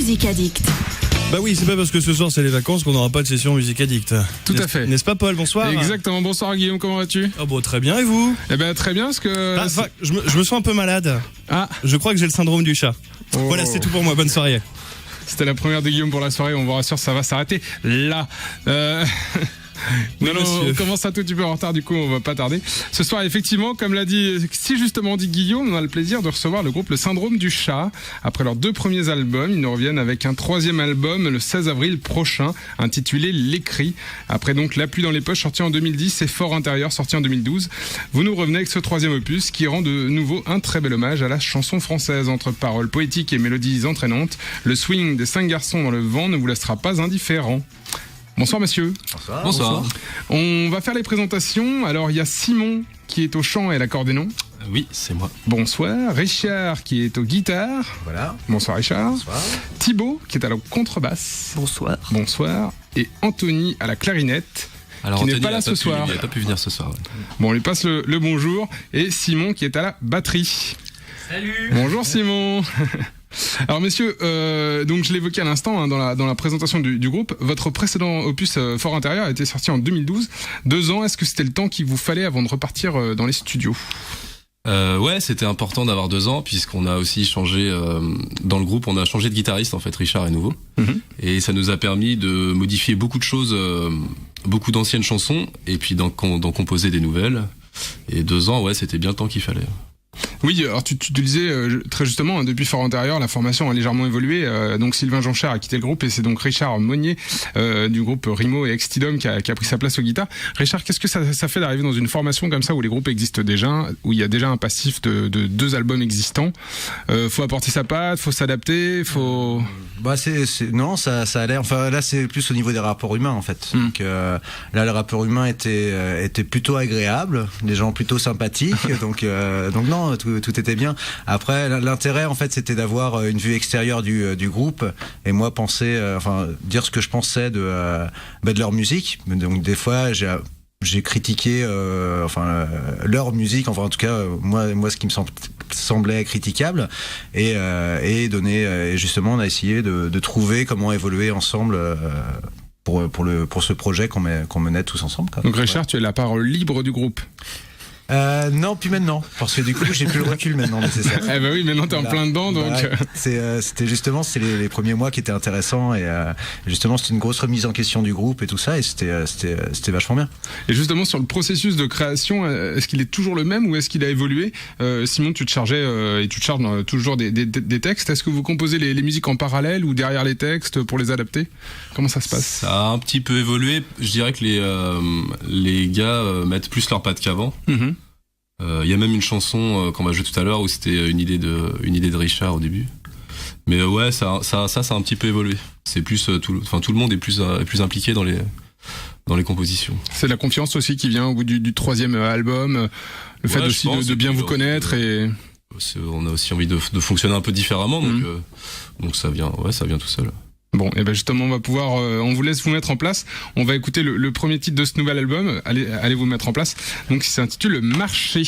Musique Addict. Bah oui, c'est pas parce que ce soir c'est les vacances qu'on n'aura pas de session Musique Addict. Tout à fait. N'est-ce pas Paul, bonsoir. Exactement, bonsoir Guillaume, comment vas-tu? Oh bon, très bien, et vous? Eh ben très bien, parce que... je me sens un peu malade. Ah. Je crois que j'ai le syndrome du chat. Oh. Voilà, c'est tout pour moi, bonne soirée. C'était la première de Guillaume pour la soirée, on vous rassure, ça va s'arrêter là. Oui, non, on commence un tout petit peu en retard, du coup on va pas tarder. Ce soir, effectivement, comme l'a dit, si justement dit Guillaume, on a le plaisir de recevoir le groupe Le Syndrome du Chat. Après leurs 2 premiers albums, ils nous reviennent avec un 3e album le 16 avril prochain, intitulé L'écrit. Après donc La pluie dans les poches, sorti en 2010, et Fort intérieur, sorti en 2012. Vous nous revenez avec ce 3e opus qui rend de nouveau un très bel hommage à la chanson française, entre paroles poétiques et mélodies entraînantes. Le swing des 5 garçons dans le vent ne vous laissera pas indifférent. Bonsoir monsieur. Bonsoir. On va faire les présentations. Alors il y a Simon qui est au chant et à l'accordéon. Oui, c'est moi. Bonsoir. Richard qui est aux guitares. Voilà. Bonsoir Richard. Bonsoir. Thibaut qui est à la contrebasse. Bonsoir. Bonsoir. Et Anthony à la clarinette. Alors qui n'est Anthony pas là ce soir. Il n'a pas pu venir ce soir. Ouais. Bon, on lui passe le bonjour. Et Simon qui est à la batterie. Salut. Bonjour Simon. Alors messieurs, donc je l'évoquais à l'instant dans la présentation du groupe, votre précédent opus Fort intérieur a été sorti en 2012. 2 ans, est-ce que c'était le temps qu'il vous fallait avant de repartir dans les studios? Ouais, c'était important d'avoir 2 ans puisqu'on a aussi changé dans le groupe, on a changé de guitariste en fait, Richard est nouveau. Et ça nous a permis de modifier beaucoup de choses, beaucoup d'anciennes chansons et puis d'en composer des nouvelles. Et 2 ans, ouais, c'était bien le temps qu'il fallait. Oui, alors tu le disais très justement, depuis Fort intérieur, la formation a légèrement évolué. Donc Sylvain Jonchère a quitté le groupe et c'est donc Richard Monnier du groupe Rimo et Extidom qui a pris sa place aux guitares. Richard, qu'est-ce que ça fait d'arriver dans une formation comme ça où les groupes existent déjà, où il y a déjà un passif de 2 albums existants? Faut apporter sa patte, faut s'adapter, faut... Bah non, ça allait. Enfin là c'est plus au niveau des rapports humains en fait. Donc là le rapport humain était plutôt agréable, des gens plutôt sympathiques. donc non, tout était bien. Après l'intérêt en fait c'était d'avoir une vue extérieure du groupe et moi dire ce que je pensais de leur musique. Donc des fois j'ai critiqué leur musique, enfin en tout cas moi ce qui me semblait critiquable et justement on a essayé de trouver comment évoluer ensemble pour ce projet qu'on menait tous ensemble quoi. Donc Richard, tu es la parole libre du groupe. Non, plus maintenant, parce que du coup j'ai plus le recul maintenant nécessaire. Eh ben oui, maintenant t'es en plein dedans, donc. C'était justement les premiers mois qui étaient intéressants et justement c'était une grosse remise en question du groupe et tout ça et c'était vachement bien. Et justement sur le processus de création, est-ce qu'il est toujours le même ou est-ce qu'il a évolué? Simon, tu te chargeais et tu te charges toujours des textes. Est-ce que vous composez les musiques en parallèle ou derrière les textes pour les adapter? Comment ça se passe? Ça a un petit peu évolué. Je dirais que les gars mettent plus leurs pattes qu'avant. Y a même une chanson qu'on va jouer tout à l'heure où c'était une idée de Richard au début. Mais ouais, ça a un petit peu évolué. C'est plus tout le monde est plus impliqué dans les compositions. C'est la confiance aussi qui vient au bout du 3e album, le fait aussi de bien vous connaître et on a aussi envie de fonctionner un peu différemment donc ça vient tout seul. Bon, et ben justement, on va pouvoir, on vous laisse vous mettre en place. On va écouter le premier titre de ce nouvel album. Allez vous mettre en place. Donc, il s'intitule Marcher.